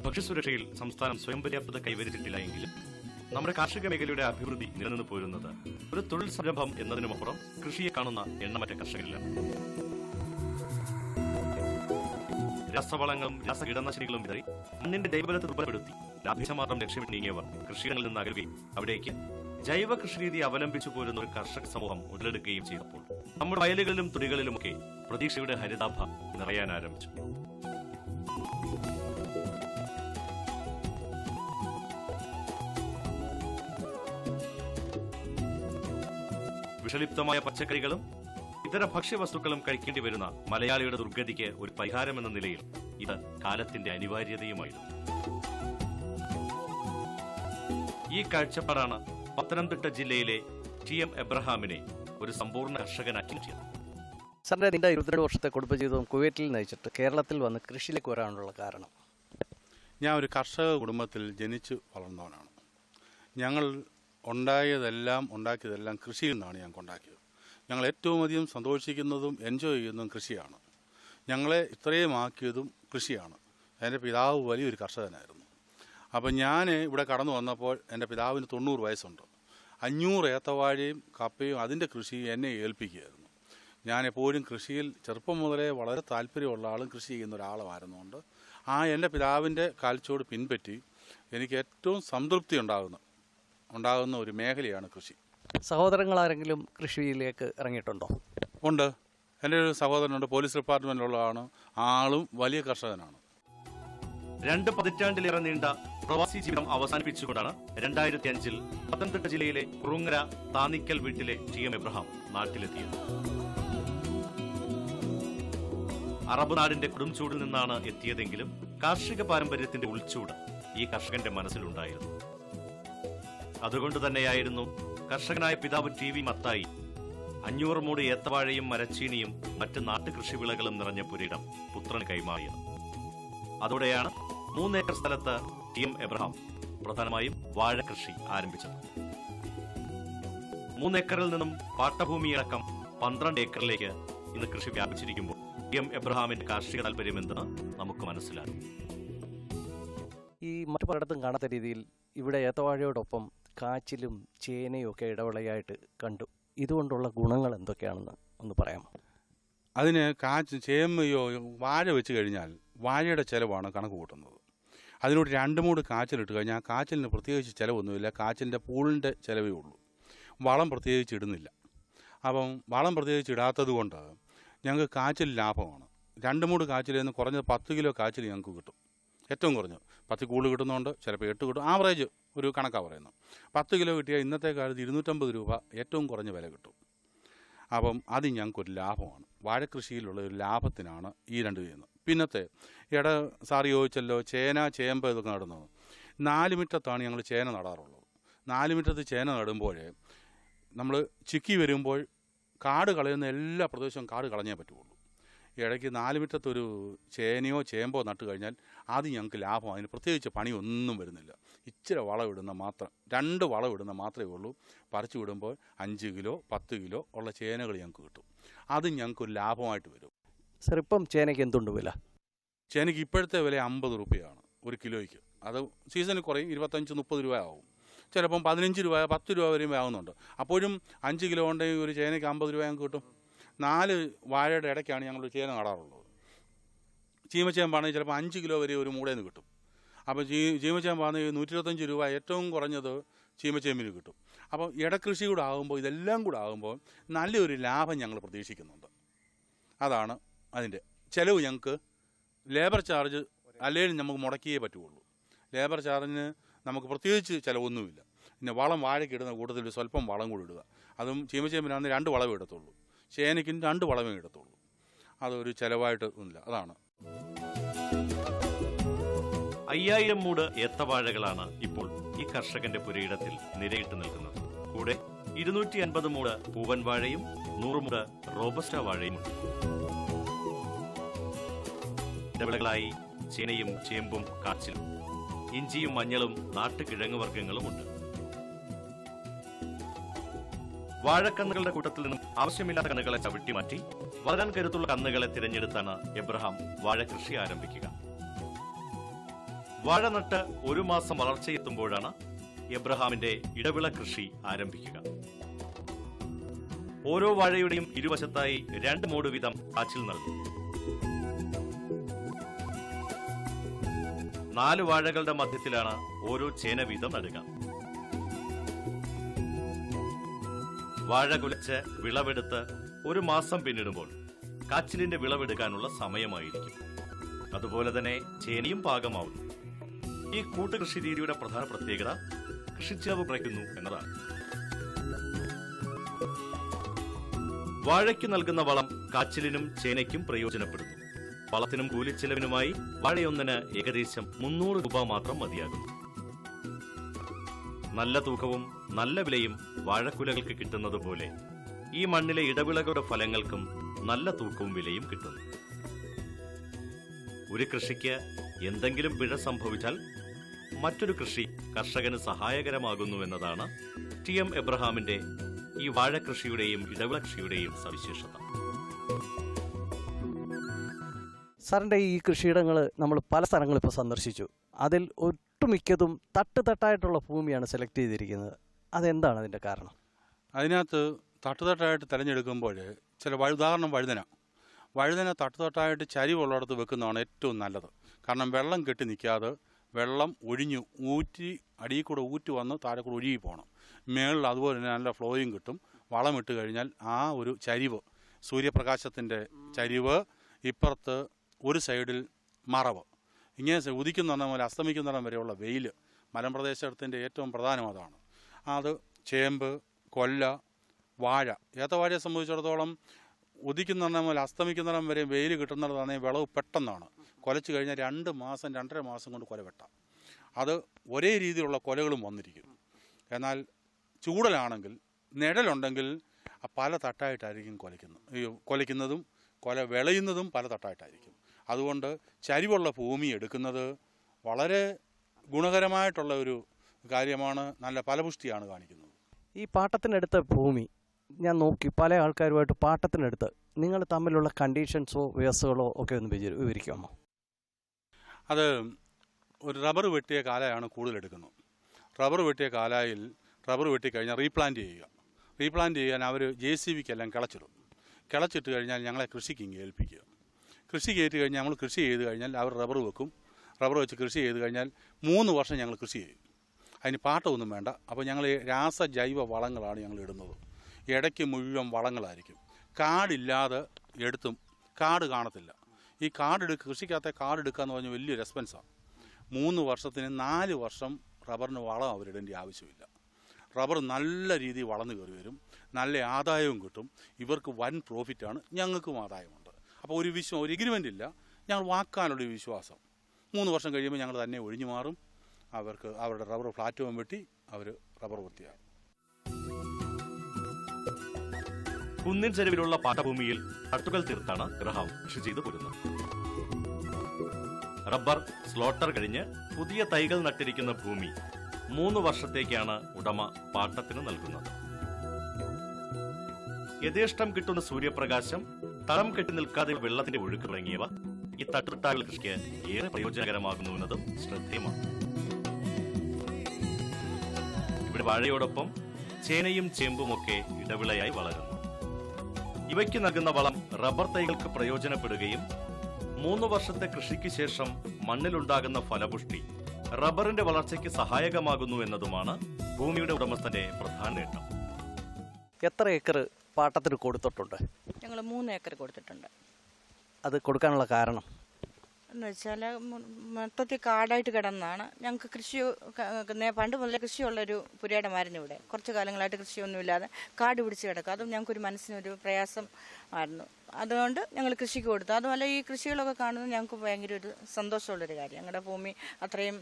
ഭക്ഷ്യസുരക്ഷയിൽ സംസ്ഥാനം സ്വയം പര്യാപ്തത കൈവരിച്ചിട്ടില്ല എങ്കിലും നമ്മുടെ കാർഷിക മേഖലയുടെ അഭിവൃദ്ധി നിലനിന്ന് പോരുന്നത് ഒരു തൊഴിൽ സംരംഭം എന്നതിനുമപ്പുറം കൃഷിയെ കാണുന്ന എണ്ണമറ്റ കർഷകരിലാണ്. രാസവളങ്ങളും രാസകീടനാശിനികളും വിതറി മണ്ണിന്റെ ജൈവബലത്തെ ദുർബലപ്പെടുത്തി ലാഭ്യമാർഗം ലക്ഷ്യമിട്ട് നീങ്ങിയവർ കൃഷിയിടങ്ങളിൽ നിന്ന് അകലുകയും അവിടേക്ക് ജൈവ കൃഷിരീതി അവലംബിച്ചു പോരുന്ന ഒരു കർഷക സമൂഹം ഉടലെടുക്കുകയും ചെയ്തപ്പോൾ നമ്മുടെ വയലുകളിലും തുടികളിലുമൊക്കെ പ്രതീക്ഷയുടെ ഹരിതാഭ നിറയാൻ ആരംഭിച്ചു. വിഷലിപ്തമായ പച്ചക്കറികളും ഇതര ഭക്ഷ്യവസ്തുക്കളും കഴിക്കേണ്ടി വരുന്ന മലയാളിയുടെ ദുർഗതിക്ക് ഒരു പരിഹാരമെന്ന നിലയിൽ ഇത് കാലത്തിന്റെ അനിവാര്യതയുമായിരുന്നു. ഈ കാഴ്ചപ്പാടാണ് പത്തനംതിട്ട ജില്ലയിലെ TM എബ്രഹാമിനെ ഒരു സമ്പൂർണ്ണ കർഷകനാക്കി മാറ്റിയത്. സാറിന്റെ നിന്റെ 22 വർഷത്തെ കുടുംബജീവിതം കുവൈറ്റിൽ നയിച്ചിട്ട് കേരളത്തിൽ വന്ന് കൃഷിയിലേക്ക് വരാനുള്ള കാരണം? ഞാൻ ഒരു കർഷക കുടുംബത്തിൽ ജനിച്ചു വളർന്നവനാണ്. ഞങ്ങൾ ഉണ്ടാക്കിയതെല്ലാം കൃഷിയിൽ നിന്നാണ് ഞങ്ങൾക്ക് ഉണ്ടാക്കിയത്. ഞങ്ങൾ ഏറ്റവും അധികം സന്തോഷിക്കുന്നതും എൻജോയ് ചെയ്യുന്നതും കൃഷിയാണ്. ഞങ്ങളെ ഇത്രയും ആക്കിയതും കൃഷിയാണ്. എൻ്റെ പിതാവ് വലിയൊരു കർഷകനായിരുന്നു. അപ്പം ഞാൻ ഇവിടെ കടന്നു വന്നപ്പോൾ എൻ്റെ പിതാവിന് 90 വയസ്സുണ്ട്. 500 ഏത്തവാഴയും കപ്പയും അതിൻ്റെ കൃഷി എന്നെ ഏൽപ്പിക്കുകയായിരുന്നു. ഞാൻ എപ്പോഴും കൃഷിയിൽ ചെറുപ്പം മുതലേ വളരെ താല്പര്യമുള്ള ആളും കൃഷി ചെയ്യുന്ന ഒരാളുമായിരുന്നുകൊണ്ട് എൻ്റെ പിതാവിൻ്റെ കാൽച്ചുവട് പിൻപറ്റി എനിക്ക് ഏറ്റവും സംതൃപ്തി ഉണ്ടാകുന്ന ഒരു മേഖലയാണ് കൃഷി. സഹോദരങ്ങൾ ആരെങ്കിലും കൃഷിയിലേക്ക് ഇറങ്ങിയിട്ടുണ്ടോ? ഉണ്ട്. എൻ്റെ ഒരു സഹോദരനുണ്ട്, പോലീസ് ഡിപ്പാർട്ട്മെന്റിലുള്ളതാണ്. ആളും വലിയ കർഷകനാണ്. 2 പതിറ്റാണ്ടിലേറെ നീണ്ട പ്രവാസി ജീവിതം അവസാനിപ്പിച്ചുകൊണ്ടാണ് 2005-ൽ പത്തനംതിട്ട ജില്ലയിലെ കുറുങ്ങര താന്നിക്കൽ വീട്ടിലെ TM എബ്രഹാം നാട്ടിലെത്തിയത്. അറബ് നാടിന്റെ കൊടുംചൂടിൽ നിന്നാണ് എത്തിയതെങ്കിലും കാർഷിക പാരമ്പര്യത്തിന്റെ ഉൾച്ചൂട് ഈ കർഷകന്റെ മനസ്സിലുണ്ടായിരുന്നു. അതുകൊണ്ട് തന്നെയായിരുന്നു കർഷകനായ പിതാവ് TV മത്തായി 500 മൂട് ഏത്തവാഴയും മരച്ചീനിയും മറ്റ് നാട്ടുകൃഷിവിളകളും നിറഞ്ഞ പുരയിടം പുത്രന് കൈമാറിയത്. അതോടെയാണ് 3 ഏക്കർ സ്ഥലത്ത് TM എബ്രഹാം പ്രധാനമായും വാഴ കൃഷി ആരംഭിച്ചത്. 3 ഏക്കറിൽ നിന്നും പാട്ടഭൂമിയടക്കം 12 ഏക്കറിലേക്ക് ഇന്ന് കൃഷി വ്യാപിച്ചിരിക്കുമ്പോൾ TM എബ്രഹാമിന്റെ കാർഷിക താല്പര്യം എന്തെന്ന് നമുക്ക് മനസ്സിലാകും. ഈ മറ്റു പലയിടത്തും കാണാത്ത രീതിയിൽ ഇവിടെ ഏത്തവാഴയോടൊപ്പം കാച്ചിലും ചേനയും ഒക്കെ ഇടവിളയായിട്ട് കണ്ടു. ഇതുകൊണ്ടുള്ള ഗുണങ്ങൾ എന്തൊക്കെയാണെന്ന് ഒന്ന് പറയാമോ? അതിന് ചേമ്പയോ വാഴ വെച്ച് കഴിഞ്ഞാൽ വാഴയുടെ ചിലവാണ് കണക്ക് കൂട്ടുന്നത്. അതിനോട് 2 മൂട് കാച്ചിലിട്ട് കഴിഞ്ഞാൽ കാച്ചിലിന് പ്രത്യേകിച്ച് ചിലവൊന്നുമില്ല. കാച്ചിലിൻ്റെ പൂളിൻ്റെ ചിലവേ ഉള്ളൂ. വളം പ്രത്യേകിച്ച് ഇടുന്നില്ല. അപ്പം വളം പ്രത്യേകിച്ച് ഇടാത്തത് കൊണ്ട് ഞങ്ങൾക്ക് കാച്ചിൽ ലാഭമാണ്. 2 മൂട് കാച്ചിലിൽ നിന്ന് കുറഞ്ഞത് 10 കിലോ കാച്ചിൽ ഞങ്ങൾക്ക് കിട്ടും. ഏറ്റവും കുറഞ്ഞത് 10 കൂടുതൽ കിട്ടുന്നുണ്ട്, ചിലപ്പോൾ 8 കിട്ടും. ആവറേജ് ഒരു കണക്കാണ് പറയുന്നത്. 10 കിലോ കിട്ടിയാൽ ഇന്നത്തെ കാലത്ത് 250 രൂപ ഏറ്റവും കുറഞ്ഞ വില കിട്ടും. അപ്പം അത് ഞങ്ങൾക്കൊരു ലാഭമാണ്. വാഴക്കൃഷിയിലുള്ള ഒരു ലാഭത്തിനാണ് ഈ 2 ചെയ്യുന്നത്. പിന്നത്തെ സാറ് ചോദിച്ചല്ലോ ചേമ്പ് ഇതൊക്കെ നടുന്നത്. 4 മുറ്റത്താണ് ഞങ്ങൾ ചേന നടാറുള്ളത്. 4 മുറ്റത്ത് ചേന നടുമ്പോൾ നമ്മൾ ചിക്കി വരുമ്പോൾ കാട് കളയുന്ന എല്ലാ പ്രദേശവും കാട് കളഞ്ഞേ പറ്റുള്ളൂ. ഇടയ്ക്ക് 4 മുറ്റത്തൊരു ചേനയോ ചേമ്പോ നട്ട് കഴിഞ്ഞാൽ അത് ഞങ്ങൾക്ക് ലാഭം. അതിന് പ്രത്യേകിച്ച് പണിയൊന്നും വരുന്നില്ല. ഇച്ചിരി വളമിടുന്ന മാത്രം, 2 വളമിടുന്ന മാത്രമേ ഉള്ളൂ. പറിച്ചു വിടുമ്പോൾ 5 കിലോ 10 കിലോ ഉള്ള ചേനകൾ ഞങ്ങൾക്ക് കിട്ടും. അത് ഞങ്ങൾക്കൊരു ലാഭമായിട്ട് വരും. സർ, ഇപ്പം ചേനയ്ക്ക് എന്തുണ്ട് വില? ചേനയ്ക്ക് ഇപ്പോഴത്തെ വില 50 രൂപയാണ് ഒരു കിലോയ്ക്ക്. അത് സീസണിൽ കുറയും, 25-30 രൂപ ആവും. ചിലപ്പം 15 രൂപ 10 രൂപ വരെയും ആവുന്നുണ്ട്. അപ്പോഴും 5 കിലോ ഉണ്ടെങ്കിൽ ഒരു ചേനയ്ക്ക് 50 രൂപ ഞങ്ങൾക്ക് കിട്ടും. 4 വാഴയുടെ ഇടയ്ക്കാണ് ഞങ്ങൾ ചേന നടാറുള്ളത്. ചീമച്ചേമ്പാണെങ്കിൽ ചിലപ്പോൾ 5 കിലോ വരെ ഒരു മൂടയിൽ നിന്ന് കിട്ടും. അപ്പോൾ ചീമച്ചേമ്പാണെങ്കിൽ 125 രൂപ ഏറ്റവും കുറഞ്ഞത് ചീമച്ചേമ്പിന് കിട്ടും. അപ്പോൾ ഇടകൃഷി കൂടെ ആകുമ്പോൾ ഇതെല്ലാം കൂടെ ആകുമ്പോൾ നല്ലൊരു ലാഭം ഞങ്ങൾ പ്രതീക്ഷിക്കുന്നുണ്ട്. അതാണ് അതിൻ്റെ ചിലവ്. ഞങ്ങൾക്ക് ലേബർ ചാർജ് അല്ലെങ്കിൽ നമുക്ക് മുടക്കിയേ പറ്റുള്ളൂ. ലേബർ ചാർജിന് നമുക്ക് പ്രത്യേകിച്ച് ചിലവൊന്നുമില്ല. പിന്നെ വളം വാഴയ്ക്ക് ഇടുന്ന കൂട്ടത്തിൽ സ്വല്പം വളം കൂടി ഇടുക. അതും ചീമച്ചേമ്പിനാണെങ്കിൽ 2 വളമേ ഇടത്തുള്ളൂ. ചേനയ്ക്കും 2 വളമേ ഇടത്തുള്ളൂ. അതൊരു ചിലവായിട്ട് ഒന്നുമില്ല. അതാണ്. 5000 മൂട് ഏത്തവാഴകളാണ് ഇപ്പോൾ ഈ കർഷകന്റെ പുരയിടത്തിൽ നിരയിട്ട് നിൽക്കുന്നത്. കൂടെ 250 മൂട് പൂവൻ വാഴയും 100 മൂട് റോബസ്റ്റ വാഴയുമുണ്ട്. ഇടവിളകളായി ചേനയും ചേമ്പും കാച്ചിലും ഇഞ്ചിയും മഞ്ഞളും നാട്ടുകിഴങ്ങ് വർഗ്ഗങ്ങളുമുണ്ട്. വാഴക്കന്നുകളുടെ കൂട്ടത്തിൽ നിന്നും ആവശ്യമില്ലാത്ത കന്നുകളെ ചവിട്ടി മാറ്റി വളരാൻ കരുത്തുള്ള കന്നുകളെ തിരഞ്ഞെടുത്താണ് എബ്രഹാം വാഴ കൃഷി ആരംഭിക്കുക. വാഴ നട്ട് 1 മാസം വളർച്ചയെത്തുമ്പോഴാണ് എബ്രഹാമിന്റെ ഇടവിള കൃഷി ആരംഭിക്കുക. ഓരോ വാഴയുടെയും ഇരുവശത്തായി 2 മൂട് വീതം കാച്ചിൽ നൽകും. 4 വാഴകളുടെ മധ്യത്തിലാണ് ഓരോ ചേന വീതം നടുക. വാഴ കുലച്ച് വിളവെടുത്ത് 1 മാസം പിന്നിടുമ്പോൾ കാച്ചിലിന്റെ വിളവെടുക്കാനുള്ള സമയമായിരിക്കും. അതുപോലെ തന്നെ ചേനയും പാകമാവുന്നു. ഈ കൂട്ടുകൃഷി രീതിയുടെ പ്രധാന പ്രത്യേകത കൃഷിച്ചെലവ് കുറയ്ക്കുന്നു എന്നതാണ്. വാഴയ്ക്ക് നൽകുന്ന വളം കാച്ചിലിനും ചേനയ്ക്കും പ്രയോജനപ്പെടുന്നു. വളത്തിനും കൂലിച്ചെലവിനുമായി വാഴയൊന്നിന് ഏകദേശം 300 രൂപ മാത്രം മതിയാകുന്നു. നല്ല തൂക്കവും നല്ല വിലയും വാഴക്കുലകൾക്ക് കിട്ടുന്നത് പോലെ ഈ മണ്ണിലെ ഇടവിളകളുടെ ഫലങ്ങൾക്കും നല്ല തൂക്കവും വിലയും കിട്ടുന്നു. ഒരു കൃഷിക്ക് എന്തെങ്കിലും പിഴ സംഭവിച്ചാൽ മറ്റൊരു കൃഷി കർഷകന് സഹായകരമാകുന്നു എന്നതാണ് TM എബ്രഹാമിന്റെ ഈ വാഴകൃഷിയുടെയും ഇടവിള കൃഷിയുടെയും സവിശേഷത. സാറിൻ്റെ ഈ കൃഷിയിടങ്ങൾ നമ്മൾ പല സ്ഥലങ്ങളും ഇപ്പോൾ സന്ദർശിച്ചു. അതിൽ ഒട്ടുമിക്കതും തട്ടായിട്ടുള്ള ഭൂമിയാണ് സെലക്ട് ചെയ്തിരിക്കുന്നത്. അതെന്താണ് അതിൻ്റെ കാരണം? അതിനകത്ത് തട്ടുതട്ടായിട്ട് തിരഞ്ഞെടുക്കുമ്പോൾ ചില ഉദാഹരണം വഴുതന തട്ടുതട്ടായിട്ട് ചരിവുള്ളിടത്ത് വെക്കുന്നതാണ് ഏറ്റവും നല്ലത്. കാരണം വെള്ളം കെട്ടി നിൽക്കാതെ വെള്ളം ഒഴിഞ്ഞു അടിയിൽ കൂടെ ഊറ്റി വന്ന് താഴെ കൂടെ ഒഴുകി പോകണം. മേളിൽ അതുപോലെ തന്നെ നല്ല ഫ്ലോയും കിട്ടും. വളമിട്ട് കഴിഞ്ഞാൽ ആ ഒരു ചരിവ്, സൂര്യപ്രകാശത്തിൻ്റെ ചരിവ്, ഇപ്പുറത്ത് ഒരു സൈഡിൽ മറവ്, ഇങ്ങനെ ഉദിക്കുന്നിടം മുതൽ അസ്തമിക്കുന്നിടം വരെയുള്ള വെയിൽ മലമ്പ്രദേശത്തിൻ്റെ ഏറ്റവും പ്രധാനം അതാണ്. അത് ചേമ്പ്, കൊല്ല, വാഴ. ഏത്തവാഴയെ സംബന്ധിച്ചിടത്തോളം ഉദിക്കുന്നിടം മുതൽ അസ്തമിക്കുന്നിടം വരെ വെയിൽ കിട്ടുന്നിടത്താണെങ്കിൽ വിളവ് പെട്ടെന്നാണ്. കൊലച്ച് കഴിഞ്ഞാൽ 2 മാസം 2.5 മാസം കൊണ്ട് കൊല വെട്ടാം. അത് ഒരേ രീതിയിലുള്ള കൊലകളും വന്നിരിക്കും. എന്നാൽ ചൂടലാണെങ്കിൽ നിഴലുണ്ടെങ്കിൽ പല തട്ടായിട്ടായിരിക്കും കൊലയ്ക്കുന്നതും കൊല വിളയുന്നതും പല തട്ടായിട്ടായിരിക്കും. അതുകൊണ്ട് ചരിവുള്ള ഭൂമി എടുക്കുന്നത് വളരെ ഗുണകരമായിട്ടുള്ള ഒരു കാര്യമാണ്. നല്ല ഫലപുഷ്ടിയാണ് കാണിക്കുന്നത്. ഈ പാട്ടത്തിനെടുത്ത ഭൂമി ഞാൻ നോക്കി, പല ആൾക്കാരുമായിട്ട് പാട്ടത്തിനെടുത്ത് നിങ്ങൾ തമ്മിലുള്ള കണ്ടീഷൻസോ വ്യവസ്ഥകളോ ഒക്കെ ഒന്ന് വിവരിക്കാമോ? അത് ഒരു റബ്ബർ വെട്ടിയ കാലയാണ് കൂടുതൽ എടുക്കുന്നത്. റബ്ബർ വെട്ടിയ കാലായിൽ റബ്ബർ വെട്ടിക്കഴിഞ്ഞാൽ റീപ്ലാന്റ് ചെയ്യാൻ അവർ JCBക്കെല്ലാം കിളച്ചിട്ട് കഴിഞ്ഞാൽ ഞങ്ങളെ കൃഷിക്ക് ഇങ്ങ് ഏൽപ്പിക്കുക. കൃഷി കയറ്റി കഴിഞ്ഞാൽ നമ്മൾ കൃഷി ചെയ്ത് കഴിഞ്ഞാൽ അവർ റബ്ബർ വെക്കും. റബ്ബർ വെച്ച് കൃഷി ചെയ്ത് കഴിഞ്ഞാൽ 3 വർഷം ഞങ്ങൾ കൃഷി ചെയ്യും. അതിന് പാട്ടമൊന്നും വേണ്ട. അപ്പോൾ ഞങ്ങൾ രാസജൈവ വളങ്ങളാണ് ഞങ്ങൾ ഇടുന്നത്. ഇടയ്ക്ക് മുഴുവൻ വളങ്ങളായിരിക്കും. കാടില്ലാതെ എടുത്തും കാട് കാണത്തില്ല. ഈ കൃഷിക്കകത്തെ കാടെടുക്കുക എന്ന് പറഞ്ഞാൽ വലിയൊരു എക്സ്പെൻസാണ്. 3 വർഷത്തിന് 4 വർഷം റബ്ബറിന് വളം അവരിടേണ്ട ആവശ്യമില്ല. റബ്ബർ നല്ല രീതിയിൽ വളർന്നു കയറി വരും. നല്ല ആദായവും കിട്ടും. ഇവർക്ക് വൻ പ്രോഫിറ്റാണ്, ഞങ്ങൾക്കും ആദായമുണ്ട്. അപ്പോൾ ഒരു എഗ്രിമെൻ്റ് ഇല്ല. ഞങ്ങൾ വാക്കാനുള്ളൊരു വിശ്വാസം. 3 വർഷം കഴിയുമ്പോൾ ഞങ്ങൾ തന്നെ ഒഴിഞ്ഞു മാറും. അവർക്ക് അവരുടെ റബ്ബർ ഫ്ലാറ്റും വെട്ടി അവർ റബ്ബർ വൃത്തിയാകും. കുന്നിൻ ചെരുവിലുള്ള പാട്ടഭൂമിയിൽ തട്ടുകൾ തീർത്താണ് ഗ്രഹാം കൃഷി ചെയ്തു പോരുന്നത്. റബ്ബർ സ്ലോട്ടർ കഴിഞ്ഞ് പുതിയ തൈകൾ നട്ടിരിക്കുന്ന ഭൂമി 3 വർഷത്തേക്കാണ് ഉടമ പാട്ടത്തിന് നൽകുന്നത്. യഥേഷ്ടം കിട്ടുന്ന സൂര്യപ്രകാശം, തളം കെട്ടി നിൽക്കാതെ വെള്ളത്തിന്റെ ഒഴുക്ക് തുടങ്ങിയവ ഈ തട്ടുതട്ടായുള്ള കൃഷിക്ക് ഏറെ പ്രയോജനകരമാകുന്നുവെന്നതും ശ്രദ്ധേയമാണ്. ഇവിടെ വാഴയോടൊപ്പം ചേനയും ചേമ്പുമൊക്കെ ഇടവിളയായി വളരുന്നു. ഇവയ്ക്ക് നൽകുന്ന വളം റബ്ബർ തൈകൾക്ക് പ്രയോജനപ്പെടുകയും 3 വർഷത്തെ കൃഷിക്ക് ശേഷം മണ്ണിലുണ്ടാകുന്ന ഫലപുഷ്ടി റബ്ബറിന്റെ വളർച്ചയ്ക്ക് സഹായകമാകുന്നു എന്നതുമാണ് ഭൂമിയുടെ ഉടമസ്ഥന്റെ പ്രധാന നേട്ടം. എത്ര ഏക്കർ പാട്ടത്തിന് കൊടുത്തിട്ടുണ്ട്? ഞങ്ങൾ 3 ഏക്കർ കൊടുത്തിട്ടുണ്ട്. അത് കൊടുക്കാനുള്ള കാരണം എന്ന് വെച്ചാൽ മൊത്തത്തിൽ കാടായിട്ട് കിടന്നാണ്. ഞങ്ങൾക്ക് പണ്ട് മുതലേ കൃഷിയുള്ളൊരു പുരയിടമായിരുന്നു ഇവിടെ. കുറച്ച് കാലങ്ങളായിട്ട് കൃഷിയൊന്നുമില്ലാതെ കാട് പിടിച്ച് കിടക്കും. അതും ഞങ്ങൾക്കൊരു മനസ്സിനൊരു പ്രയാസം ആയിരുന്നു. അതുകൊണ്ട് ഞങ്ങൾ കൃഷിക്ക് കൊടുത്തു. അതുമല്ല, ഈ കൃഷികളൊക്കെ കാണുന്നത് ഞങ്ങൾക്ക് ഭയങ്കര ഒരു സന്തോഷമുള്ളൊരു കാര്യം. ഞങ്ങളുടെ ഭൂമി അത്രയും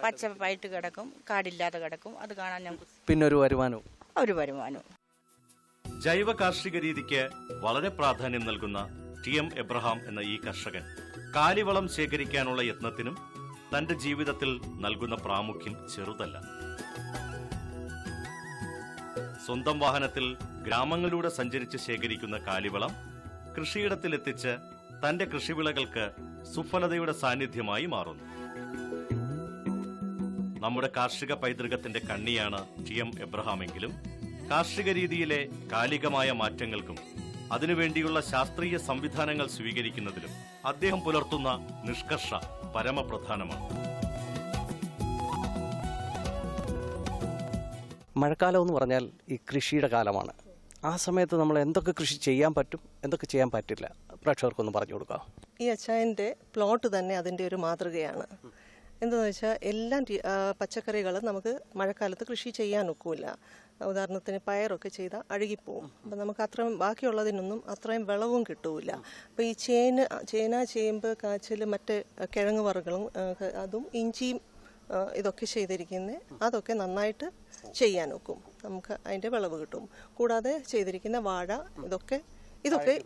പച്ചപ്പായിട്ട് കിടക്കും, കാടില്ലാതെ കിടക്കും. അത് കാണാൻ ഞങ്ങൾക്ക് പിന്നെ ഒരു വരുമാനവും. ജൈവ കാർഷിക രീതിക്ക് വളരെ പ്രാധാന്യം നൽകുന്ന TM എബ്രഹാം എന്ന ഈ കർഷകൻ കാലിവളം ശേഖരിക്കാനുള്ള യത്നത്തിനും തന്റെ ജീവിതത്തിൽ നൽകുന്ന പ്രാമുഖ്യം ചെറുതല്ല. സ്വന്തം വാഹനത്തിൽ ഗ്രാമങ്ങളിലൂടെ സഞ്ചരിച്ച് ശേഖരിക്കുന്ന കാലിവളം കൃഷിയിടത്തിലെത്തിച്ച് തന്റെ കൃഷിവിളകൾക്ക് സുഫലതയുടെ സാന്നിധ്യമായി മാറുന്നു. നമ്മുടെ കാർഷിക പൈതൃകത്തിന്റെ കണ്ണിയാണ് ടി.എം. എബ്രഹാമെങ്കിലും കാർഷിക രീതിയിലെ കാലികമായ മാറ്റങ്ങൾക്കും അതിനുവേണ്ടിയുള്ള ശാസ്ത്രീയ സംവിധാനങ്ങൾ സ്വീകരിക്കുന്നതിലും അദ്ദേഹം പുലർത്തുന്ന നിഷ്കർഷ പരമപ്രധാനമാണ്. മഴക്കാലം എന്ന് പറഞ്ഞാൽ ഈ കൃഷിയുടെ കാലമാണ്. ആ സമയത്ത് നമ്മൾ എന്തൊക്കെ കൃഷി ചെയ്യാൻ പറ്റും, എന്തൊക്കെ ചെയ്യാൻ പറ്റില്ല, പ്രേക്ഷകർക്കൊന്ന് പറഞ്ഞു കൊടുക്കാം. ഈ അച്ചായൻ്റെ പ്ലോട്ട് തന്നെ അതിൻ്റെ ഒരു മാതൃകയാണ്. എന്താണെന്ന് വെച്ചാൽ എല്ലാം പച്ചക്കറികൾ നമുക്ക് മഴക്കാലത്ത് കൃഷി ചെയ്യാൻ ഒക്കില്ല. ഉദാഹരണത്തിന് പയറൊക്കെ ചെയ്താൽ അഴുകിപ്പോവും. അപ്പം നമുക്ക് അത്രയും ബാക്കിയുള്ളതിനൊന്നും അത്രയും വിളവും കിട്ടൂല. അപ്പോൾ ഈ ചേന, ചേമ്പ്, കാച്ചിൽ, മറ്റ് കിഴങ്ങ് വർഗ്ഗങ്ങളും അതും ഇഞ്ചിയും ഇതൊക്കെ ചെയ്തിരിക്കുന്നത് അതൊക്കെ നന്നായിട്ട് ചെയ്യാൻ ഒക്കും. നമുക്ക് അതിൻ്റെ വിളവ് കിട്ടും. കൂടാതെ ചെയ്തിരിക്കുന്ന വാഴ ഇതൊക്കെ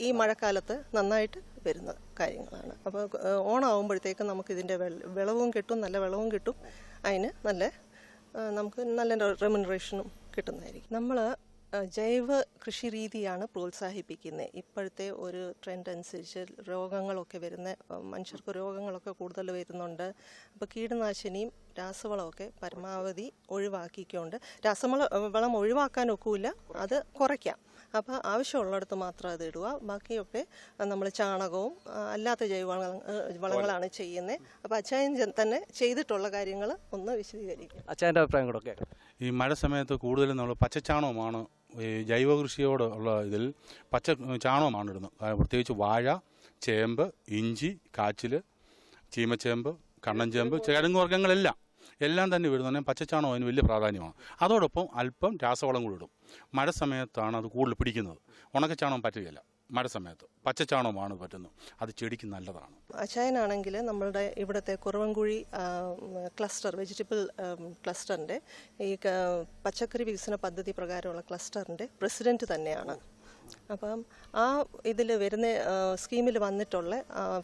ഈ മഴക്കാലത്ത് നന്നായിട്ട് വരുന്ന കാര്യങ്ങളാണ്. അപ്പോൾ ഓണമാകുമ്പോഴത്തേക്കും നമുക്ക് ഇതിൻ്റെ വിളവും കിട്ടും, നല്ല വിളവും കിട്ടും. അതിന് നമുക്ക് നല്ല റെമ്യൂണറേഷനും കിട്ടുന്നതായിരിക്കും. നമ്മൾ ജൈവ കൃഷി രീതിയാണ് പ്രോത്സാഹിപ്പിക്കുന്നത്. ഇപ്പോഴത്തെ ഒരു ട്രെൻഡ് അനുസരിച്ച് മനുഷ്യർക്ക് രോഗങ്ങളൊക്കെ കൂടുതൽ വരുന്നുണ്ട്. അപ്പോൾ കീടനാശിനിയും രാസവളമൊക്കെ പരമാവധി ഒഴിവാക്കിക്കൊണ്ട്, രാസവളം ഒഴിവാക്കാൻ ഒക്കില്ല, അത് കുറയ്ക്കാം. അപ്പോൾ ആവശ്യമുള്ളിടത്ത് മാത്രം അത് ഇടുക. ബാക്കിയൊക്കെ നമ്മൾ ചാണകവും അല്ലാത്ത വളങ്ങളാണ് ചെയ്യുന്നത്. അപ്പോൾ അച്ചായൻ തന്നെ ചെയ്തിട്ടുള്ള കാര്യങ്ങൾ ഒന്ന് വിശദീകരിക്കും. അച്ചായൻ്റെ അഭിപ്രായം കൂടെ കേൾക്കാം. ഈ മഴ സമയത്ത് കൂടുതലും നമ്മൾ പച്ചച്ചാണകമാണ് ഈ ജൈവ കൃഷിയോട് ഉള്ള ഇതിൽ ചാണകമാണ് ഇടുന്നത്. പ്രത്യേകിച്ച് വാഴ, ചേമ്പ്, ഇഞ്ചി, കാച്ചിൽ, ചീമച്ചേമ്പ്, കണ്ണൻ ചേമ്പ്, കിഴങ്ങ് വർഗ്ഗങ്ങളെല്ലാം തന്നെ ഇടുന്നതിന് പച്ചച്ചാണകം അതിന് വലിയ പ്രാധാന്യമാണ്. അതോടൊപ്പം അല്പം രാസവളം കൂടി ഇടും. മഴ സമയത്താണ് അത് കൂടുതൽ പിടിക്കുന്നത്. ഉണക്കച്ചാണകം പറ്റുകയില്ല. മഴ സമയത്ത് പച്ചച്ചാണകമാണ് പറ്റുന്നത്. അത് ചെടിക്ക് നല്ലതാണ്. അച്ചായനാണെങ്കിൽ നമ്മളുടെ ഇവിടുത്തെ കുറവൻകുഴി ക്ലസ്റ്റർ, വെജിറ്റബിൾ ക്ലസ്റ്ററിൻ്റെ ഈ പച്ചക്കറി വികസന പദ്ധതി പ്രകാരമുള്ള ക്ലസ്റ്ററിൻ്റെ പ്രസിഡന്റ് തന്നെയാണ്. അപ്പം ആ ഇതിൽ വരുന്ന സ്കീമിൽ വന്നിട്ടുള്ള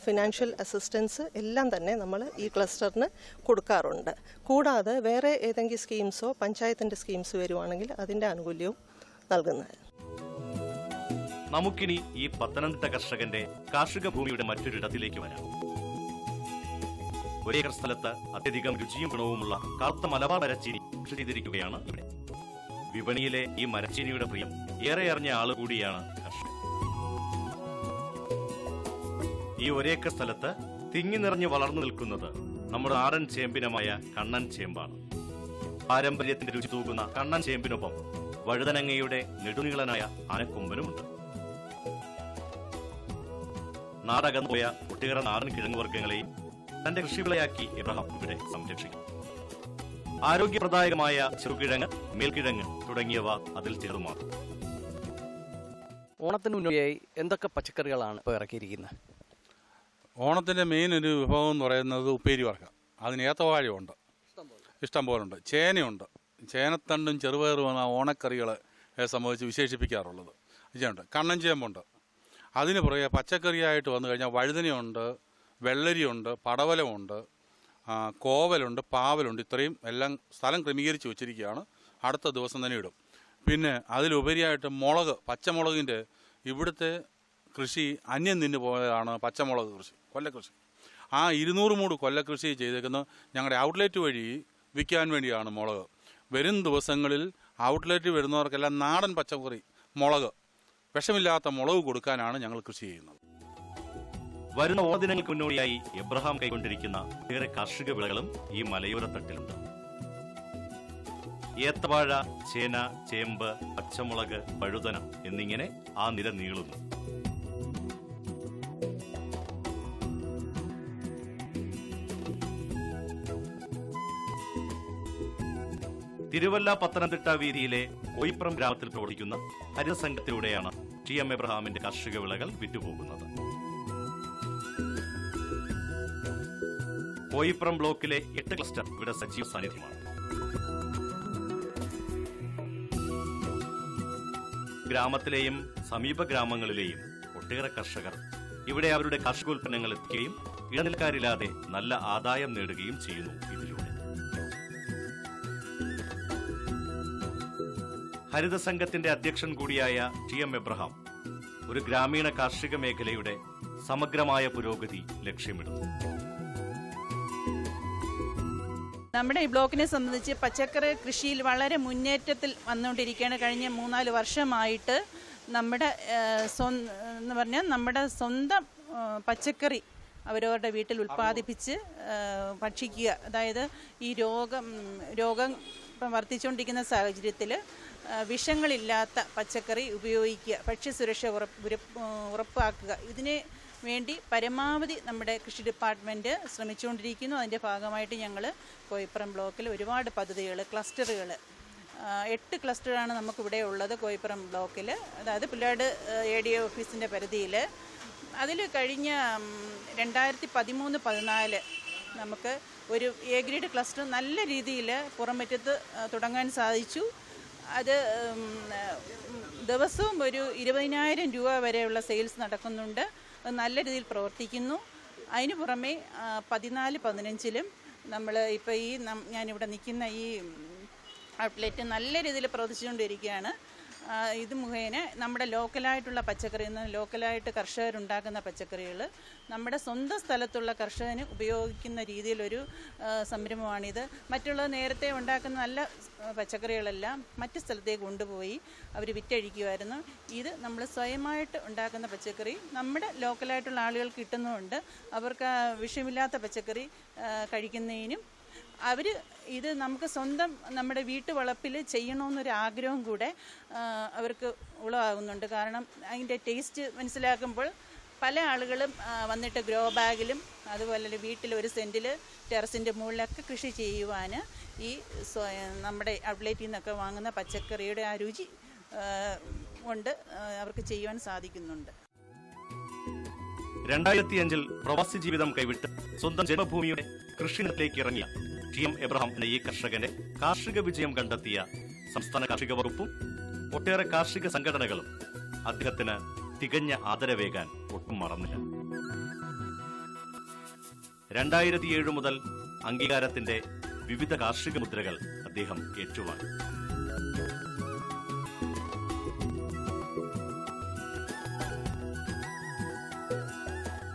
ഫിനാൻഷ്യൽ അസിസ്റ്റൻസ് എല്ലാം തന്നെ നമ്മൾ ഈ ക്ലസ്റ്ററിന് കൊടുക്കാറുണ്ട്. കൂടാതെ വേറെ ഏതെങ്കിലും സ്കീംസോ പഞ്ചായത്തിൻ്റെ സ്കീംസ് വരുവാണെങ്കിൽ അതിൻ്റെ ആനുകൂല്യവും നൽകുന്നത്. നമുക്കിനി ഈ പത്തനംതിട്ട കർഷകന്റെ കാർഷിക ഭൂമിയുടെ മറ്റൊരിടത്തിലേക്ക് വരാം. ഒരേക്കർ സ്ഥലത്ത് അത്യധികം രുചിയും ഗുണവുമുള്ള കറുത്ത മലബാർ മരച്ചീനി കൃഷി ചെയ്തിരിക്കുകയാണ് ഇവിടെ. വിപണിയിലെ ഈ മരച്ചീനിയുടെ പ്രിയം ഏറെ അറിഞ്ഞ ആള് കൂടിയാണ് കർഷകൻ. ഈ ഒരേക്കർ സ്ഥലത്ത് തിങ്ങി നിറഞ്ഞ് വളർന്നു നിൽക്കുന്നത് നമ്മുടെ നാടൻ ചേമ്പിനമായ കണ്ണൻ ചേമ്പാണ്. പാരമ്പര്യത്തിന്റെ രുചി തൂകുന്ന കണ്ണൻ ചേമ്പിനൊപ്പം വഴുതനങ്ങയുടെ നെടുനീളനായ ആനക്കൊമ്പനുമുണ്ട്. നാടകന്നുപോയ ഒട്ടേറെ നാടൻ കിഴങ്ങ് വർഗ്ഗങ്ങളെയും തന്റെ കൃഷിവിളയാക്കി എബ്രഹാം ഇവിടെ സംരക്ഷിക്കും. ആരോഗ്യപ്രദായകമായ ചെറുകിഴങ്ങ്, മേൽക്കിഴങ്ങ് തുടങ്ങിയവ അതിൽ ചേർന്നുമാറും. ഓണത്തിന് മുന്നോടിയായി എന്തൊക്കെ പച്ചക്കറികളാണ് ഇപ്പോൾ ഇറക്കിയിരിക്കുന്നത്? ഓണത്തിൻ്റെ മെയിൻ ഒരു വിഭവം എന്ന് പറയുന്നത് ഉപ്പേരി വർഗ്ഗം. അതിന് ഏത്തവാഴയുണ്ട്, ഇഷ്ടം പോലുണ്ട്. ചേനയുണ്ട്. ചേനത്തണ്ടും ചെറുപയറുമാണ് ഓണക്കറികളെ സംബന്ധിച്ച് വിശേഷിപ്പിക്കാറുള്ളത്. ഇതുണ്ട്. കണ്ണൻ ചേമ്പുണ്ട്. അതിന് പുറകെ പച്ചക്കറിയായിട്ട് വന്നു കഴിഞ്ഞാൽ വഴുതനയുണ്ട്, വെള്ളരിയുണ്ട്, പടവലമുണ്ട്, കോവലുണ്ട്, പാവലുണ്ട്. ഇത്രയും എല്ലാം സ്ഥലം ക്രമീകരിച്ച് വെച്ചിരിക്കുകയാണ്. അടുത്ത ദിവസം തന്നെ ഇടും. പിന്നെ അതിലുപരിയായിട്ട് മുളക്, പച്ചമുളകിൻ്റെ ഇവിടുത്തെ കൃഷി അന്യം നിന്ന് പോയതാണ് പച്ചമുളക് കൃഷി, കൊല്ലക്കൃഷി. ആ 200 മൂട് കൊല്ലക്കൃഷി ചെയ്തേക്കുന്നത് ഞങ്ങളുടെ ഔട്ട്ലെറ്റ് വഴി വിൽക്കാൻ വേണ്ടിയാണ് മുളക്. വരും ദിവസങ്ങളിൽ ഔട്ട്ലെറ്റ് വരുന്നവർക്കെല്ലാം നാടൻ പച്ചക്കറി മുളക്, വിഷമില്ലാത്ത മുളക് കൊടുക്കാനാണ് ഞങ്ങൾ കൃഷി ചെയ്യുന്നത്. വരുന്ന ഓണദിനങ്ങൾക്ക് മുന്നോടിയായി എബ്രഹാം കൈക്കൊണ്ടിരിക്കുന്ന ഏറെ കാർഷിക വിളകളും ഈ മലയോര തട്ടിലുണ്ട്. ഏത്തവാഴ, ചേന, ചേമ്പ്, പച്ചമുളക്, വഴുതന എന്നിങ്ങനെ ആ നിര നീളുന്നു. തിരുവല്ല പത്തനംതിട്ട വീതിയിലെ കോയിപ്പുറം ഗ്രാമത്തിൽ പ്രവർത്തിക്കുന്ന ഹരിത സംഘത്തിലൂടെയാണ് ടി.എം. എബ്രഹാമിന്റെ കാർഷിക വിളകൾ വിറ്റുപോകുന്നത്. കോയിപ്പുറം ബ്ലോക്കിലെ 8 ക്ലസ്റ്റർ ഇവിടെ സജീവ സാന്നിധ്യമാണ്. ഗ്രാമത്തിലെയും സമീപ ഗ്രാമങ്ങളിലെയും ഒട്ടേറെ കർഷകർ ഇവിടെ അവരുടെ കാർഷികോൽപ്പന്നങ്ങൾ എത്തിക്കുകയും ഇടനിലക്കാരില്ലാതെ നല്ല ആദായം നേടുകയും ചെയ്യുന്നു. ഇതിലൂടെ ഹരിത സംഘത്തിന്റെ അധ്യക്ഷൻ കൂടിയായ ടി.എം. എബ്രഹാം ഒരു ഗ്രാമീണ കാർഷിക മേഖലയുടെ സമഗ്രമായ പുരോഗതി ലക്ഷ്യമിടുന്നു. നമ്മുടെ ഈ ബ്ലോക്കിനെ സംബന്ധിച്ച് പച്ചക്കറി കൃഷിയിൽ വളരെ മുന്നേറ്റത്തിൽ വന്നുകൊണ്ടിരിക്കുകയാണ്. കഴിഞ്ഞ 3-4 വർഷമായിട്ട് നമ്മുടെ എന്ന് പറഞ്ഞാൽ നമ്മുടെ സ്വന്തം പച്ചക്കറി അവരവരുടെ വീട്ടിൽ ഉൽപ്പാദിപ്പിച്ച് ഭക്ഷിക്കുക. അതായത് ഈ രോഗം ഇപ്പം വർദ്ധിച്ചുകൊണ്ടിരിക്കുന്ന സാഹചര്യത്തിൽ വിഷങ്ങളില്ലാത്ത പച്ചക്കറി ഉപയോഗിക്കുക, ഭക്ഷ്യസുരക്ഷ ഉറപ്പാക്കുക. ഇതിന് വേണ്ടി പരമാവധി നമ്മുടെ കൃഷി ഡിപ്പാർട്ട്മെൻറ്റ് ശ്രമിച്ചുകൊണ്ടിരിക്കുന്നു. അതിൻ്റെ ഭാഗമായിട്ട് ഞങ്ങൾ കോയിപ്പുറം ബ്ലോക്കിൽ ഒരുപാട് പദ്ധതികൾ, ക്ലസ്റ്ററുകൾ 8 ക്ലസ്റ്ററാണ് നമുക്കിവിടെ ഉള്ളത് കോയിപ്പുറം ബ്ലോക്കിൽ. അതായത് പുല്ലാട് ADO ഓഫീസിൻ്റെ പരിധിയിൽ. അതിൽ കഴിഞ്ഞ 2013-14 നമുക്ക് ഒരു A ഗ്രേഡ് ക്ലസ്റ്റർ നല്ല രീതിയിൽ പുറമറ്റത്ത് തുടങ്ങാൻ സാധിച്ചു. അത് ദിവസവും ഒരു 20,000 രൂപ വരെയുള്ള സെയിൽസ് നടക്കുന്നുണ്ട്. അത് നല്ല രീതിയിൽ പ്രവർത്തിക്കുന്നു. അതിന് പുറമെ 14-15 നമ്മൾ ഇപ്പോൾ ഈ ഞാനിവിടെ നിൽക്കുന്ന ഈ ഔട്ട്ലെറ്റ് നല്ല രീതിയിൽ പ്രവർത്തിച്ചുകൊണ്ടിരിക്കുകയാണ്. ഇത് മുഖേന നമ്മുടെ ലോക്കലായിട്ടുള്ള പച്ചക്കറി, ലോക്കലായിട്ട് കർഷകരുണ്ടാക്കുന്ന പച്ചക്കറികൾ നമ്മുടെ സ്വന്തം സ്ഥലത്തുള്ള കർഷകന് ഉപയോഗിക്കുന്ന രീതിയിലൊരു സംരംഭമാണിത്. മറ്റുള്ളത് നേരത്തെ ഉണ്ടാക്കുന്ന നല്ല പച്ചക്കറികളെല്ലാം മറ്റു സ്ഥലത്തേക്ക് കൊണ്ടുപോയി അവർ വിറ്റഴിക്കുമായിരുന്നു. ഇത് നമ്മൾ സ്വയമായിട്ട് ഉണ്ടാക്കുന്ന പച്ചക്കറി നമ്മുടെ ലോക്കലായിട്ടുള്ള ആളുകൾക്ക് കിട്ടുന്നതുകൊണ്ട് അവർക്ക് വിഷമില്ലാത്ത പച്ചക്കറി കഴിക്കുന്നതിനും ഇത് നമുക്ക് സ്വന്തം നമ്മുടെ വീട്ടുവളപ്പിൽ ചെയ്യണമെന്നൊരു ആഗ്രഹം കൂടെ അവർക്ക് ഉളവാകുന്നുണ്ട്. കാരണം അതിൻ്റെ ടേസ്റ്റ് മനസ്സിലാക്കുമ്പോൾ പല ആളുകളും വന്നിട്ട് ഗ്രോ ബാഗിലും അതുപോലെ വീട്ടിൽ 1 സെൻറ്റിൽ ടെറസിൻ്റെ മുകളിലൊക്കെ കൃഷി ചെയ്യുവാൻ ഈ നമ്മുടെ ഔട്ട്ലെറ്റിൽ നിന്നൊക്കെ വാങ്ങുന്ന പച്ചക്കറിയുടെ ആ രുചി കൊണ്ട് അവർക്ക് ചെയ്യുവാൻ സാധിക്കുന്നുണ്ട്. 2005 പ്രവാസി ജീവിതം കൈവിട്ട് സ്വന്തം ജന്മഭൂമിയുടെ കൃഷിയിടത്തിലേക്ക് ഇറങ്ങിയ TM എബ്രഹാം എന്ന ഈ കർഷകന്റെ കാർഷിക വിജയം കണ്ടെത്തിയ സംസ്ഥാന കാർഷിക വകുപ്പും ഒട്ടേറെ കാർഷിക സംഘടനകളും അദ്ദേഹത്തിന് തികഞ്ഞ ആദരവേകാൻ ഒട്ടും മറന്നില്ല. 2007 മുതൽ അംഗീകാരത്തിന്റെ വിവിധ കാർഷിക മുദ്രകൾ അദ്ദേഹം ഏറ്റുവാങ്ങി.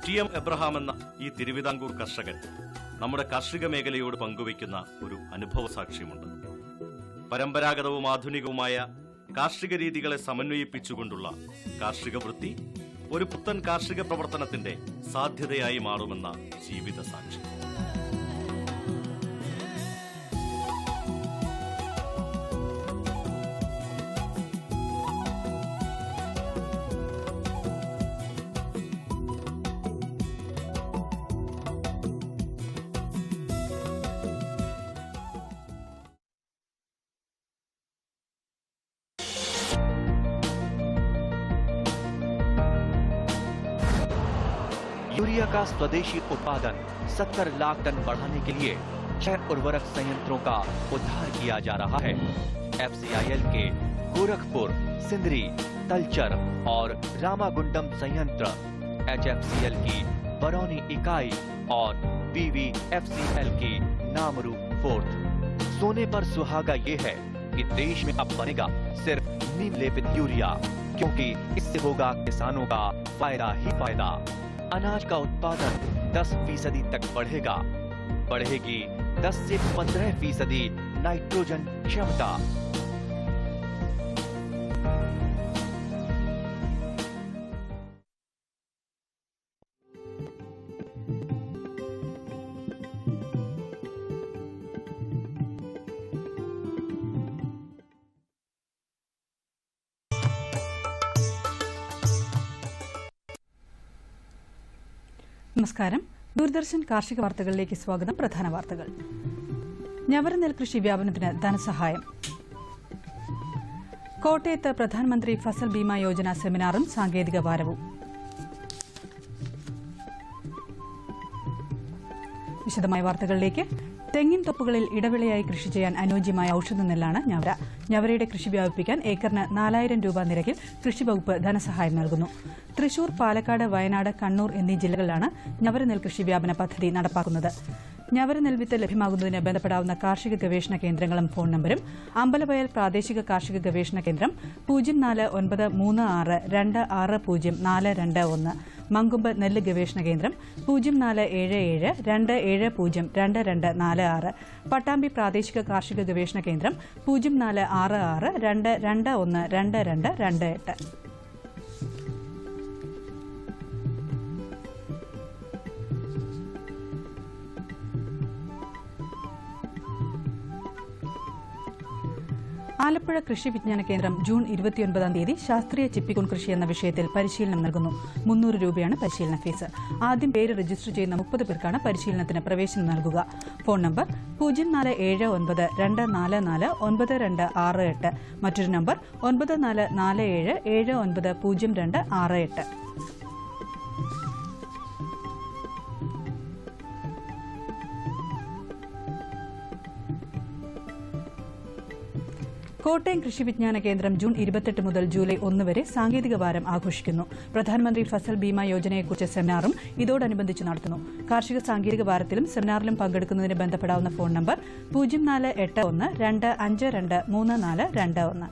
TM എബ്രഹാം എന്ന ഈ തിരുവിതാംകൂർ കർഷകൻ നമ്മുടെ കാർഷിക മേഖലയോട് പങ്കുവയ്ക്കുന്ന ഒരു അനുഭവ സാക്ഷ്യമുണ്ട്. പരമ്പരാഗതവും ആധുനികവുമായ കാർഷിക രീതികളെ സമന്വയിപ്പിച്ചുകൊണ്ടുള്ള കാർഷിക വൃത്തി ഒരു പുത്തൻ കാർഷിക പ്രവർത്തനത്തിന്റെ സാധ്യതയായി മാറുമെന്ന ജീവിത സാക്ഷി. यूरिया का स्वदेशी उत्पादन 70 लाख टन बढ़ाने के लिए 6 उर्वरक संयंत्रों का उद्धार किया जा रहा है। FCIL के गोरखपुर, सिंदरी, तलचर और रामागुंडम संयंत्र, HFCL की बरौनी इकाई और BVFCL की नामरू फोर्थ। सोने पर सुहागा ये है कि देश में अब बनेगा सिर्फ नीम लेपित यूरिया, क्योंकि इससे होगा किसानों का फायदा ही फायदा। अनाज का उत्पादन 10% तक बढ़ेगा। बढ़ेगी 10 से 15% नाइट्रोजन क्षमता। നമസ്കാരം. ദൂരദർശൻ കാർഷിക വാർത്തകളിലേക്ക് സ്വാഗതം. പ്രധാന വാർത്തകൾ. ഞവര നെൽകൃഷി വ്യാപനത്തിന് ധനസഹായം. കോട്ടയത്ത് പ്രധാനമന്ത്രി ഫസൽ ബീമ യോജന സെമിനാറും സാങ്കേതിക വാരവും. വിശദമായ വാർത്തകളിലേക്ക്. തെങ്ങിൻ തൊപ്പുകളിൽ ഇടവിളയായി കൃഷി ചെയ്യാൻ അനുയോജ്യമായ ഔഷധ നെല്ലാണ് ഞവര. ഞവരയുടെ കൃഷി വ്യാപിപ്പിക്കാൻ ഏക്കറിന് 4,000 രൂപ നിരക്കിൽ കൃഷിവകുപ്പ് ധനസഹായം നൽകുന്നു. തൃശൂർ, പാലക്കാട്, വയനാട്, കണ്ണൂർ എന്നീ ജില്ലകളിലാണ് ഞവര നെൽകൃഷി വ്യാപന പദ്ധതി നടപ്പാക്കുന്നത്. ഞവര നെൽവിത്ത് ലഭ്യമാകുന്നതിന് ബന്ധപ്പെടാവുന്ന കാർഷിക ഗവേഷണ കേന്ദ്രങ്ങളും ഫോൺ നമ്പരും: അമ്പലവയൽ പ്രാദേശിക കാർഷിക ഗവേഷണ കേന്ദ്രം 049326020421, മങ്കൊമ്പ് നെല്ല് ഗവേഷണ കേന്ദ്രം 047727022246, പട്ടാമ്പി പ്രാദേശിക കാർഷിക ഗവേഷണ കേന്ദ്രം 046622122228. ആലപ്പുഴ കൃഷി വിജ്ഞാന കേന്ദ്രം ജൂൺ 29-ാം തീയതി ശാസ്ത്രീയ ചിപ്പിക്കൂൺ കൃഷി എന്ന വിഷയത്തിൽ പരിശീലനം നൽകുന്നു. 300 രൂപയാണ് പരിശീലന ഫീസ്. ആദ്യം പേര് രജിസ്റ്റർ ചെയ്യുന്ന 30 പേർക്കാണ് പരിശീലനത്തിന് പ്രവേശനം നൽകുക. ഫോൺ നമ്പർ 047924499268, മറ്റൊരു നമ്പർ 9447790268. കോട്ടയം കൃഷി വിജ്ഞാന കേന്ദ്രം ജൂൺ 28 മുതൽ ജൂലൈ 1 വരെ സാങ്കേതിക വാരം ആഘോഷിക്കുന്നു. പ്രധാനമന്ത്രി ഫസൽ ബീമ യോജനയെക്കുറിച്ച് സെമിനാറും ഇതോടനുബന്ധിച്ച് നടത്തുന്നു. കാർഷിക സാങ്കേതിക വാരത്തിലും സെമിനാറിലും പങ്കെടുക്കുന്നതിന് ബന്ധപ്പെടാവുന്ന ഫോൺ നമ്പർ 048125234221.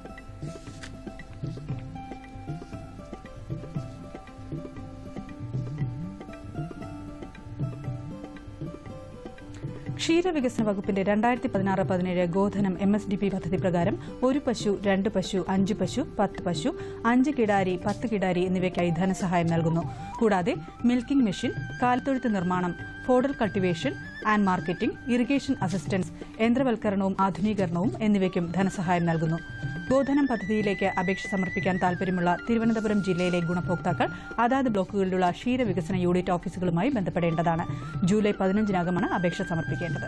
ക്ഷീരവികസന വകുപ്പിന്റെ 2016-17 ഗോധനം MSDP പദ്ധതി പ്രകാരം 1 പശു, 2 പശു, 5 പശു, 10 പശു, 5 കിടാരി, 10 കിടാരി എന്നിവയ്ക്കായി ധനസഹായം നൽകുന്നു. കൂടാതെ മിൽക്കിംഗ് മെഷീൻ, കാലിത്തൊഴുത്ത് നിർമ്മാണം, fodder cultivation and marketing, irrigation assistance, യന്ത്രവൽക്കരണവും ആധുനീകരണവും എന്നിവയ്ക്കും ധനസഹായം നൽകുന്നു. ഗോധനം പദ്ധതിയിലേക്ക് അപേക്ഷ സമർപ്പിക്കാൻ താൽപര്യമുള്ള തിരുവനന്തപുരം ജില്ലയിലെ ഗുണഭോക്താക്കൾ അതാത് ബ്ലോക്കുകളിലുള്ള ക്ഷീരവികസന യൂണിറ്റ് ഓഫീസുകളുമായി ബന്ധപ്പെടേണ്ടതാണ്. ജൂലൈ 15-നകമാണ് അപേക്ഷ സമർപ്പിക്കേണ്ടത്.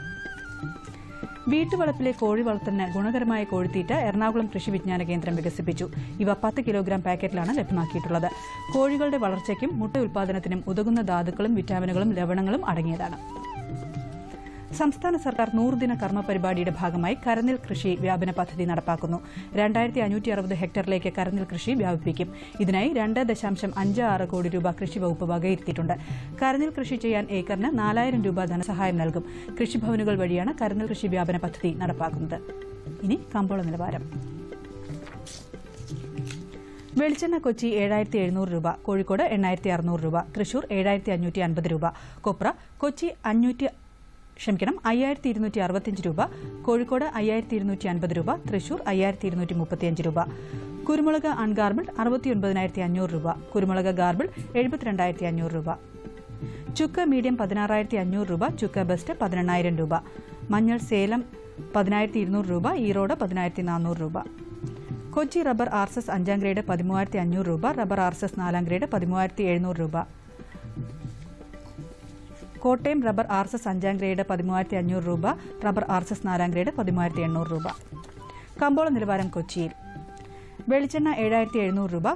വീട്ടുവളപ്പിലെ കോഴി വളർത്തലിന് ഗുണകരമായ കോഴിത്തീറ്റ എറണാകുളം കൃഷി വിജ്ഞാന കേന്ദ്രം വികസിപ്പിച്ചു. ഇവ 10 കിലോഗ്രാം പാക്കറ്റിലാണ് ലഭ്യമാക്കിയിട്ടുള്ളത്. കോഴികളുടെ വളർച്ചയ്ക്കും മുട്ട ഉൽപ്പാദനത്തിനും ഉതകുന്ന ധാതുക്കളും വിറ്റാമിനുകളും ലവണങ്ങളും അടങ്ങിയതാണ്. സംസ്ഥാന സർക്കാർ 100 ദിന കർമ്മ പരിപാടിയുടെ ഭാഗമായി കരനെൽ കൃഷി വ്യാപന പദ്ധതി നടപ്പാക്കുന്നു. 2560 ഹെക്ടറിലേക്ക് കരനെൽ കൃഷി വ്യാപിപ്പിക്കും. ഇതിനായി 2.56 കോടി രൂപ കൃഷി വകുപ്പ് വകയിരുത്തിയിട്ടുണ്ട്. കരനെൽ കൃഷി ചെയ്യാൻ ഏക്കറിന് 4000 രൂപ ധനസഹായം നൽകും. കൃഷിഭവനുകൾ വഴിയാണ് കരനെൽ കൃഷി വ്യാപന പദ്ധതി നടപ്പാക്കുന്നത്. ഇനി കമ്പോള നിലവാരം. വെളിച്ചെണ്ണ കൊച്ചി 7700 രൂപ, കോഴിക്കോട് 8600 രൂപ, തൃശൂർ 7550 രൂപ, കൊപ്ര കൊച്ചി 5265 രൂപ, കോഴിക്കോട് 5250 രൂപ, തൃശൂർ 5235 രൂപ. കുരുമുളക് അൺഗാർബിൾഡ് 69500 രൂപ, കുരുമുളക് ഗാർബിൾഡ് 72500 രൂപ. ചുക്ക് മീഡിയം 16500 രൂപ, ചുക്ക് ബെസ്റ്റ് 18000 രൂപ. മഞ്ഞൾ സേലം 10200 രൂപ, ഈറോഡ് 10400 രൂപ. കൊച്ചി റബ്ബർ RSS 5ാം ഗ്രേഡ് 13500 രൂപ, റബ്ബർ RSS 4ാം ഗ്രേഡ് 13700 രൂപ. കോട്ടയം റബ്ബർ RSS 5ാം ഗ്രേഡ് 13500 രൂപ, റബ്ബർ RSS 4ാം ഗ്രേഡ് 13800 രൂപ. കമ്പോള നിലവാരം കൊച്ചിയിൽ. വെളിച്ചെണ്ണ 7700 രൂപ,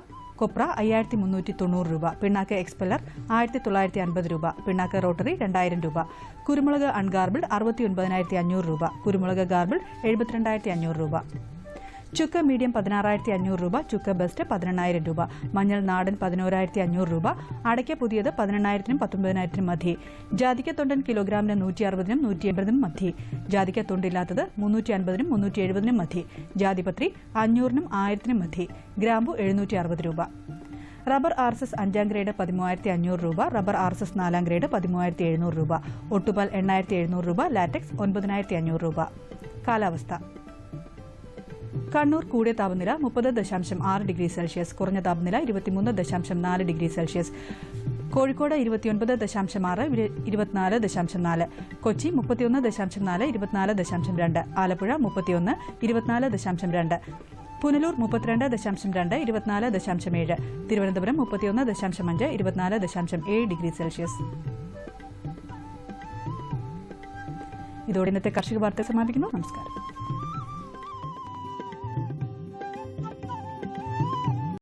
കൊപ്ര 5390 രൂപ, പിണ്ണാക്ക് എക്സ്പെല്ലർ 1950 രൂപ, പിണ്ണാക്ക് റോട്ടറി 2000 രൂപ. കുരുമുളക് അൺഗാർബിൾഡ് 69500 രൂപ, കുരുമുളക് ഗാർബിൾഡ് 72500 രൂപ. ചുക്ക് മീഡിയം 16500 രൂപ, ചുക്ക് ബെസ്റ്റ് 18000 രൂപ, മഞ്ഞൾ നാടൻ 11500 രൂപ, അടയ്ക്ക പുതിയത് 18000-നും 19000-നും മധ്യേ. ജാതിക്ക തൊണ്ടൻ കിലോഗ്രാമിന് 160-നും 180-നും മധ്യേ. ജാതിക്ക തൊണ്ടില്ലാത്തത് 350-നും 370-നും മധ്യേ. ജാതിപത്രി 500-നും 1000-നും മധ്യേ. ഗ്രാമ്പു 760 രൂപ. റബ്ബർ RSS 5ാം ഗ്രേഡ് 13500 രൂപ, റബ്ബർ RSS 4ാം ഗ്രേഡ് 13700 രൂപ, ഒട്ടുപാൽ 8700 രൂപ, ലാറ്റക്സ് 9500 രൂപ. കാലാവസ്ഥ. കണ്ണൂർ കൂടിയ താപനില 30.6 ഡിഗ്രി സെൽഷ്യസ്, കുറഞ്ഞ താപനില 23.4 degree Celsius. Kozhikode 29.6, 24.4. Kochi 31.4, 24.2. Alappuzha 31, 24.2. Punalur 32.2, 24.7. Thiruvananthapuram 31.5, 24.7 degree Celsius. ഇതോടെ ഇന്നത്തെ കാർഷിക വാർത്ത സമാപിക്കുന്നു. നമസ്കാരം.